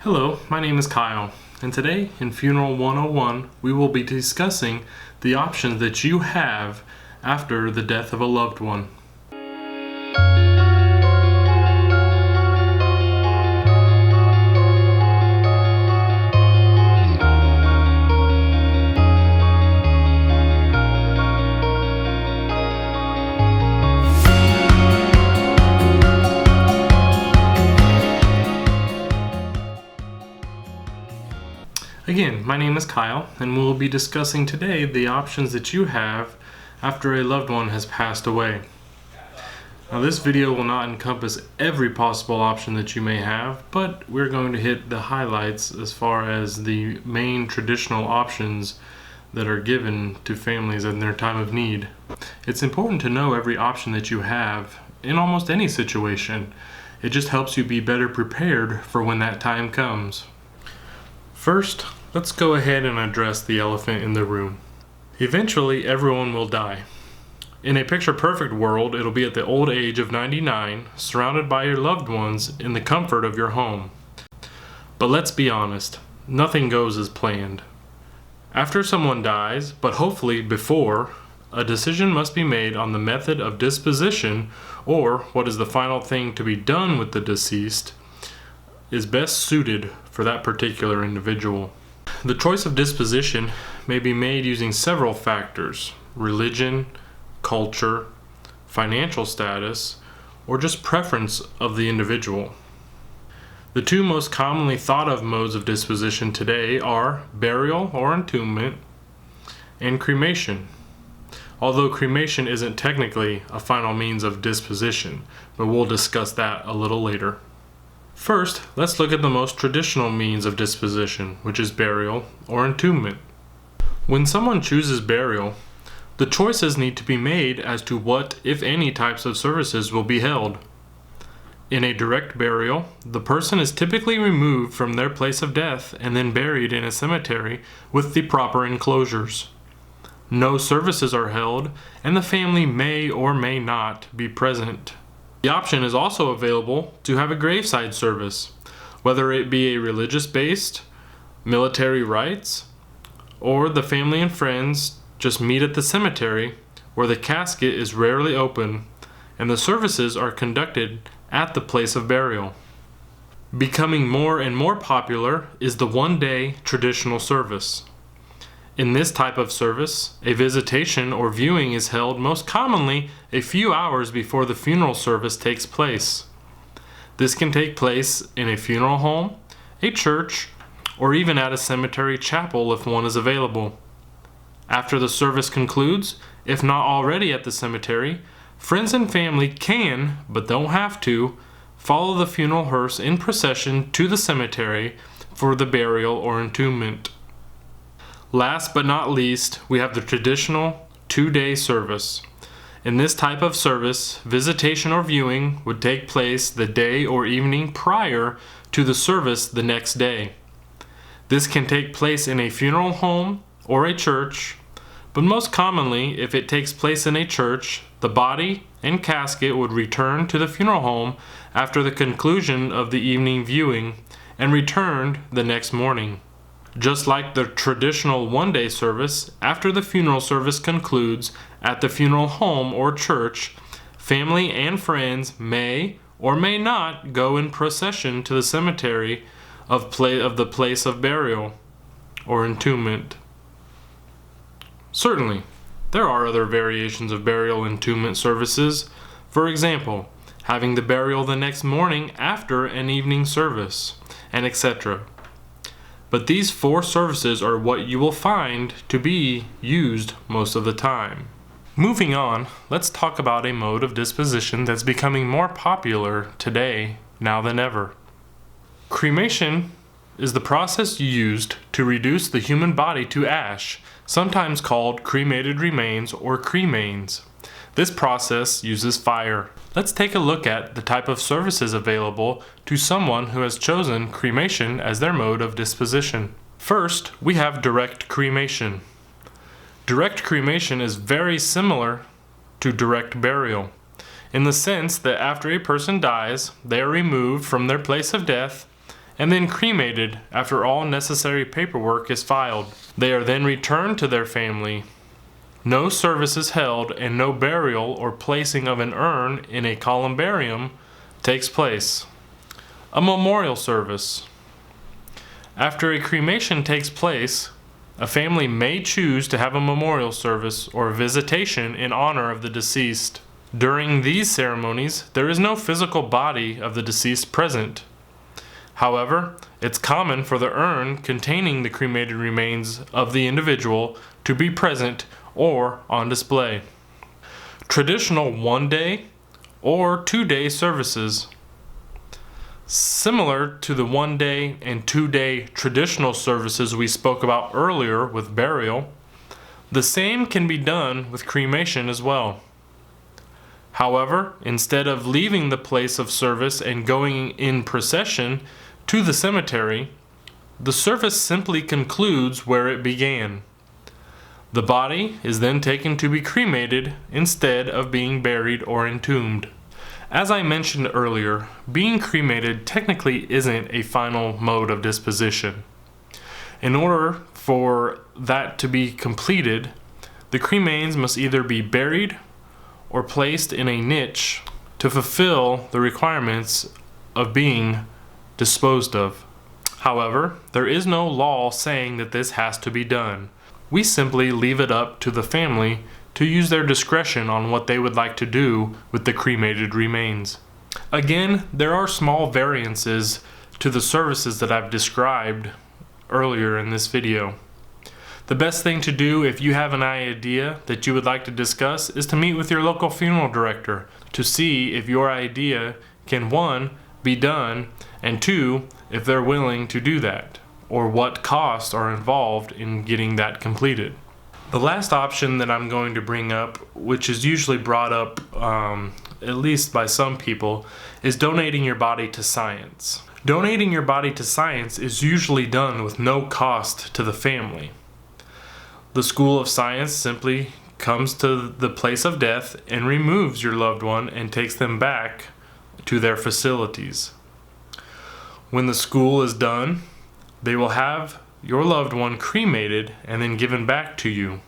Hello, my name is Kyle, and today in Funeral 101 we will be discussing the options that you have after the death of a loved one. Again, my name is Kyle, and we'll be discussing today the options that you have after a loved one has passed away. Now, this video will not encompass every possible option that you may have, but we're going to hit the highlights as far as the main traditional options that are given to families in their time of need. It's important to know every option that you have in almost any situation. It just helps you be better prepared for when that time comes. First, let's go ahead and address the elephant in the room. Eventually, everyone will die. In a picture-perfect world, it'll be at the old age of 99, surrounded by your loved ones in the comfort of your home. But let's be honest, nothing goes as planned. After someone dies, but hopefully before, a decision must be made on the method of disposition, or what is the final thing to be done with the deceased, is best suited for that particular individual. The choice of disposition may be made using several factors: religion, culture, financial status, or just preference of the individual. The two most commonly thought of modes of disposition today are burial or entombment and cremation. Although cremation isn't technically a final means of disposition, but we'll discuss that a little later. First, let's look at the most traditional means of disposition, which is burial or entombment. When someone chooses burial, the choices need to be made as to what, if any, types of services will be held. In a direct burial, the person is typically removed from their place of death and then buried in a cemetery with the proper enclosures. No services are held, and the family may or may not be present. The option is also available to have a graveside service, whether it be a religious-based, military rites, or the family and friends just meet at the cemetery where the casket is rarely open and the services are conducted at the place of burial. Becoming more and more popular is the one-day traditional service. In this type of service, a visitation or viewing is held most commonly a few hours before the funeral service takes place. This can take place in a funeral home, a church, or even at a cemetery chapel if one is available. After the service concludes, if not already at the cemetery, friends and family can, but don't have to, follow the funeral hearse in procession to the cemetery for the burial or entombment. Last but not least, we have the traditional 2-day service. In this type of service, visitation or viewing would take place the day or evening prior to the service the next day. This can take place in a funeral home or a church, but most commonly, if it takes place in a church, the body and casket would return to the funeral home after the conclusion of the evening viewing and returned the next morning. Just like the traditional one-day service, after the funeral service concludes at the funeral home or church, family and friends may or may not go in procession to the cemetery of the place of burial or entombment. Certainly, there are other variations of burial and entombment services. For example, having the burial the next morning after an evening service, and etc. But these 4 services are what you will find to be used most of the time. Moving on, let's talk about a mode of disposition that's becoming more popular today now than ever. Cremation is the process used to reduce the human body to ash, sometimes called cremated remains or cremains. This process uses fire. Let's take a look at the type of services available to someone who has chosen cremation as their mode of disposition. First, we have direct cremation. Direct cremation is very similar to direct burial, in the sense that after a person dies, they are removed from their place of death and then cremated after all necessary paperwork is filed. They are then returned to their family. No service is held, and no burial or placing of an urn in a columbarium takes place. A memorial service. After a cremation takes place, a family may choose to have a memorial service or visitation in honor of the deceased. During these ceremonies, there is no physical body of the deceased present. However, it's common for the urn containing the cremated remains of the individual to be present or on display. Traditional 1-day or 2-day services. Similar to the 1-day and 2-day traditional services we spoke about earlier with burial, the same can be done with cremation as well. However, instead of leaving the place of service and going in procession to the cemetery, the service simply concludes where it began. The body is then taken to be cremated instead of being buried or entombed. As I mentioned earlier, being cremated technically isn't a final mode of disposition. In order for that to be completed, the cremains must either be buried or placed in a niche to fulfill the requirements of being disposed of. However, there is no law saying that this has to be done. We simply leave it up to the family to use their discretion on what they would like to do with the cremated remains. Again, there are small variances to the services that I've described earlier in this video. The best thing to do if you have an idea that you would like to discuss is to meet with your local funeral director to see if your idea can, 1, be done, and 2, if they're willing to do that, or what costs are involved in getting that completed. The last option that I'm going to bring up, which is usually brought up at least by some people, is donating your body to science. Donating your body to science is usually done with no cost to the family. The School of Science simply comes to the place of death and removes your loved one and takes them back to their facilities. When the school is done, they will have your loved one cremated and then given back to you.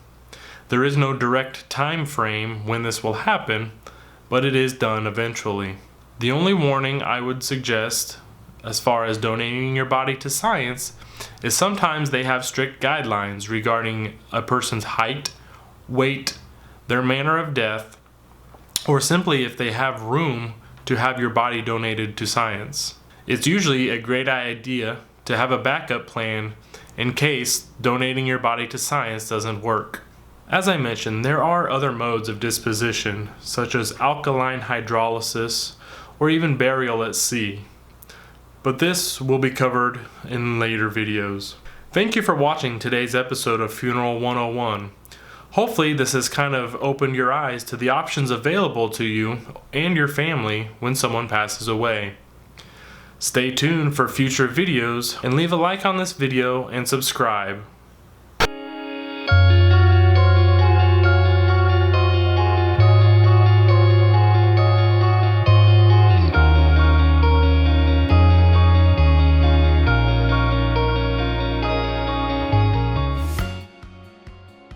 There is no direct time frame when this will happen, but it is done eventually. The only warning I would suggest as far as donating your body to science is sometimes they have strict guidelines regarding a person's height, weight, their manner of death, or simply if they have room to have your body donated to science. It's usually a great idea to have a backup plan in case donating your body to science doesn't work. As I mentioned, there are other modes of disposition, such as alkaline hydrolysis or even burial at sea. But this will be covered in later videos. Thank you for watching today's episode of Funeral 101. Hopefully this has kind of opened your eyes to the options available to you and your family when someone passes away. Stay tuned for future videos and leave a like on this video and subscribe.